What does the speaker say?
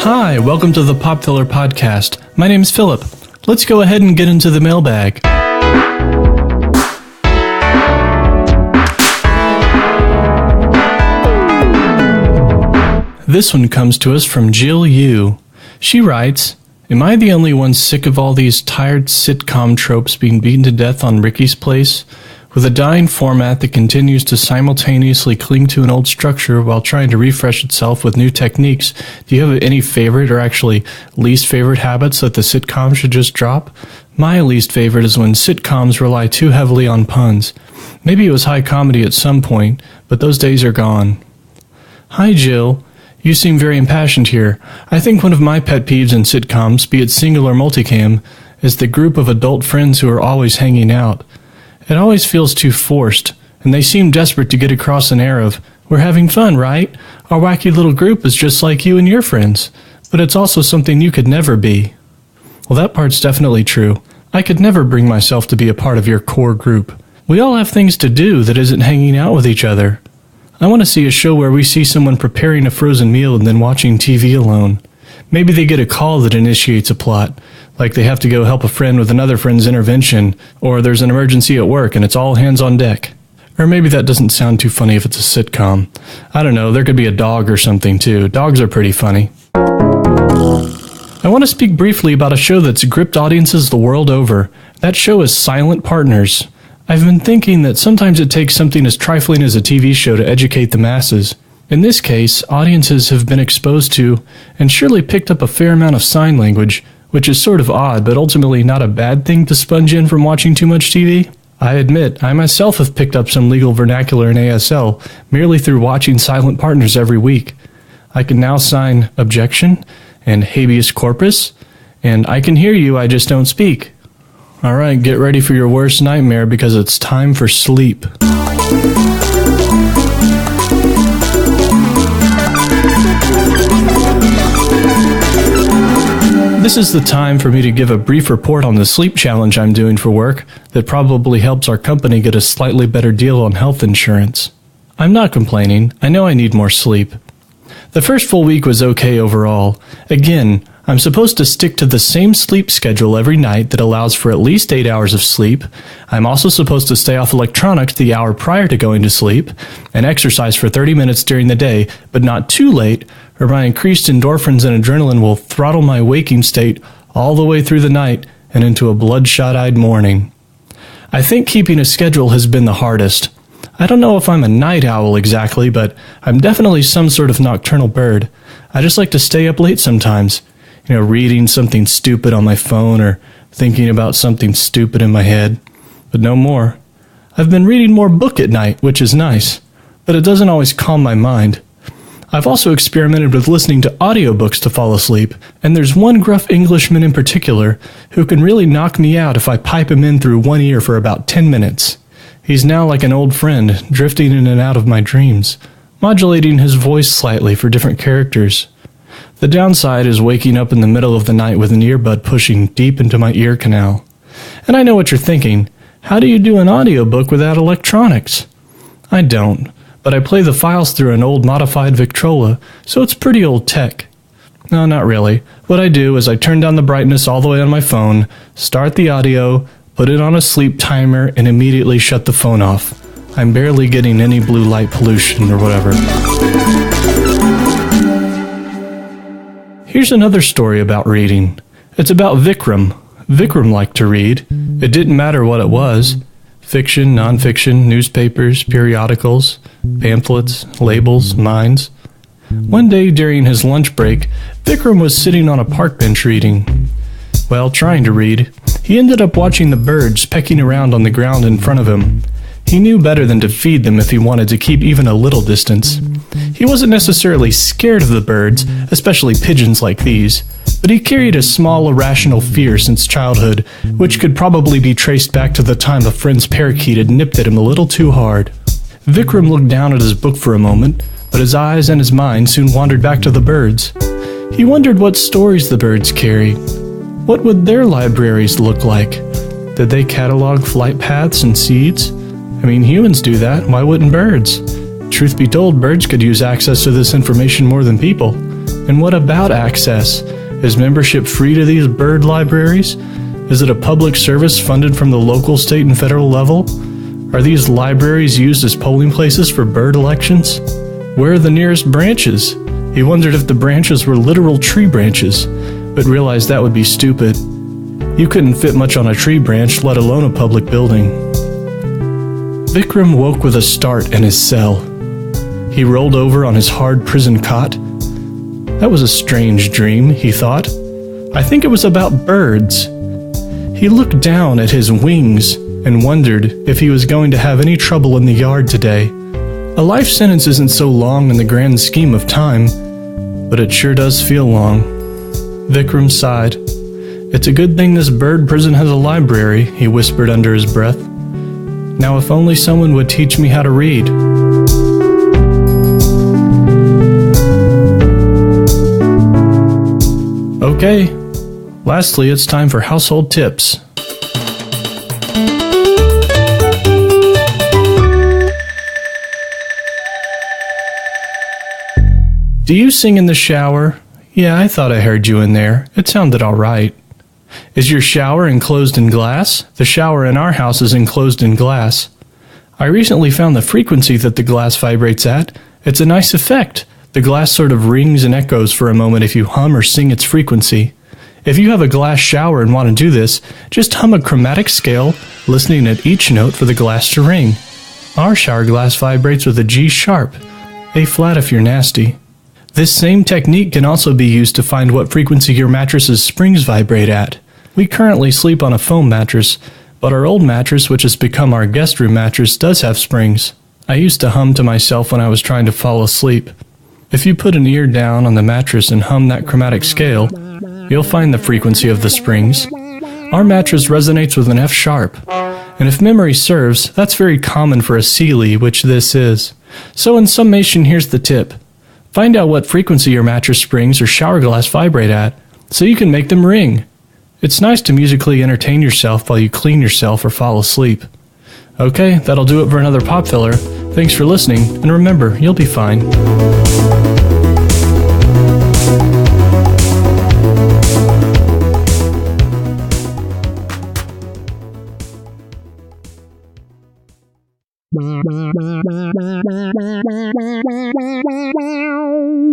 Hi, welcome to the Pop Filler Podcast. My name's Philip. Let's go ahead and get into the mailbag. This one comes to us from Jill Yu. She writes, "Am I the only one sick of all these tired sitcom tropes being beaten to death on Ricky's Place? With a dying format that continues to simultaneously cling to an old structure while trying to refresh itself with new techniques, do you have any favorite or actually least favorite habits that the sitcom should just drop? My least favorite is when sitcoms rely too heavily on puns. Maybe it was high comedy at some point, but those days are gone." Hi, Jill. You seem very impassioned here. I think one of my pet peeves in sitcoms, be it single or multicam, is the group of adult friends who are always hanging out. It always feels too forced, and they seem desperate to get across an air of, "We're having fun, right? Our wacky little group is just like you and your friends, but it's also something you could never be." Well, that part's definitely true. I could never bring myself to be a part of your core group. We all have things to do that isn't hanging out with each other. I want to see a show where we see someone preparing a frozen meal and then watching TV alone. Maybe they get a call that initiates a plot, like they have to go help a friend with another friend's intervention, or there's an emergency at work and it's all hands on deck. Or maybe that doesn't sound too funny if it's a sitcom. I don't know, there could be a dog or something too. Dogs are pretty funny. I want to speak briefly about a show that's gripped audiences the world over. That show is Silent Partners. I've been thinking that sometimes it takes something as trifling as a TV show to educate the masses. In this case, audiences have been exposed to, and surely picked up a fair amount of sign language, which is sort of odd, but ultimately not a bad thing to sponge in from watching too much TV. I admit, I myself have picked up some legal vernacular in ASL merely through watching Silent Partners every week. I can now sign objection and habeas corpus, and I can hear you, I just don't speak. Alright, get ready for your worst nightmare because it's time for sleep. This is the time for me to give a brief report on the sleep challenge I'm doing for work that probably helps our company get a slightly better deal on health insurance. I'm not complaining. I know I need more sleep. The first full week was okay overall. Again, I'm supposed to stick to the same sleep schedule every night that allows for at least 8 hours of sleep. I'm also supposed to stay off electronics the hour prior to going to sleep and exercise for 30 minutes during the day, but not too late, or my increased endorphins and adrenaline will throttle my waking state all the way through the night and into a bloodshot-eyed morning. I think keeping a schedule has been the hardest. I don't know if I'm a night owl exactly, but I'm definitely some sort of nocturnal bird. I just like to stay up late sometimes. Reading something stupid on my phone or thinking about something stupid in my head, but no more. I've been reading more book at night, which is nice, but it doesn't always calm my mind. I've also experimented with listening to audiobooks to fall asleep, and there's one gruff Englishman in particular who can really knock me out if I pipe him in through one ear for about 10 minutes. He's now like an old friend, drifting in and out of my dreams, modulating his voice slightly for different characters. The downside is waking up in the middle of the night with an earbud pushing deep into my ear canal. And I know what you're thinking. How do you do an audiobook without electronics? I don't, but I play the files through an old modified Victrola, so it's pretty old tech. No, not really. What I do is I turn down the brightness all the way on my phone, start the audio, put it on a sleep timer, and immediately shut the phone off. I'm barely getting any blue light pollution or whatever. Here's another story about reading. It's about Vickram. Vickram liked to read. It didn't matter what it was. Fiction, nonfiction, newspapers, periodicals, pamphlets, labels, mines. One day during his lunch break, Vickram was sitting on a park bench reading. Well, trying to read. He ended up watching the birds pecking around on the ground in front of him. He knew better than to feed them if he wanted to keep even a little distance. He wasn't necessarily scared of the birds, especially pigeons like these, but he carried a small irrational fear since childhood, which could probably be traced back to the time a friend's parakeet had nipped at him a little too hard. Vickram looked down at his book for a moment, but his eyes and his mind soon wandered back to the birds. He wondered what stories the birds carry. What would their libraries look like? Did they catalog flight paths and seeds? I mean, humans do that, why wouldn't birds? Truth be told, birds could use access to this information more than people. And what about access? Is membership free to these bird libraries? Is it a public service funded from the local, state, and federal level? Are these libraries used as polling places for bird elections? Where are the nearest branches? He wondered if the branches were literal tree branches, but realized that would be stupid. You couldn't fit much on a tree branch, let alone a public building. Vickram woke with a start in his cell. He rolled over on his hard prison cot. That was a strange dream, he thought. I think it was about birds. He looked down at his wings and wondered if he was going to have any trouble in the yard today. A life sentence isn't so long in the grand scheme of time, but it sure does feel long. Vickram sighed. It's a good thing this bird prison has a library, he whispered under his breath. Now if only someone would teach me how to read. Okay, lastly, it's time for household tips. Do you sing in the shower? Yeah, I thought I heard you in there. It sounded all right. Is your shower enclosed in glass? The shower in our house is enclosed in glass. I recently found the frequency that the glass vibrates at. It's a nice effect. The glass sort of rings and echoes for a moment if you hum or sing its frequency. If you have a glass shower and want to do this, just hum a chromatic scale, listening at each note for the glass to ring. Our shower glass vibrates with a G sharp, A flat if you're nasty. This same technique can also be used to find what frequency your mattress's springs vibrate at. We currently sleep on a foam mattress, but our old mattress, which has become our guest room mattress, does have springs. I used to hum to myself when I was trying to fall asleep. If you put an ear down on the mattress and hum that chromatic scale, you'll find the frequency of the springs. Our mattress resonates with an F sharp, and if memory serves, that's very common for a Sealy, which this is. So in summation, here's the tip. Find out what frequency your mattress springs or shower glass vibrate at, so you can make them ring. It's nice to musically entertain yourself while you clean yourself or fall asleep. Okay, that'll do it for another Pop Filler. Thanks for listening, and remember, you'll be fine. Wow.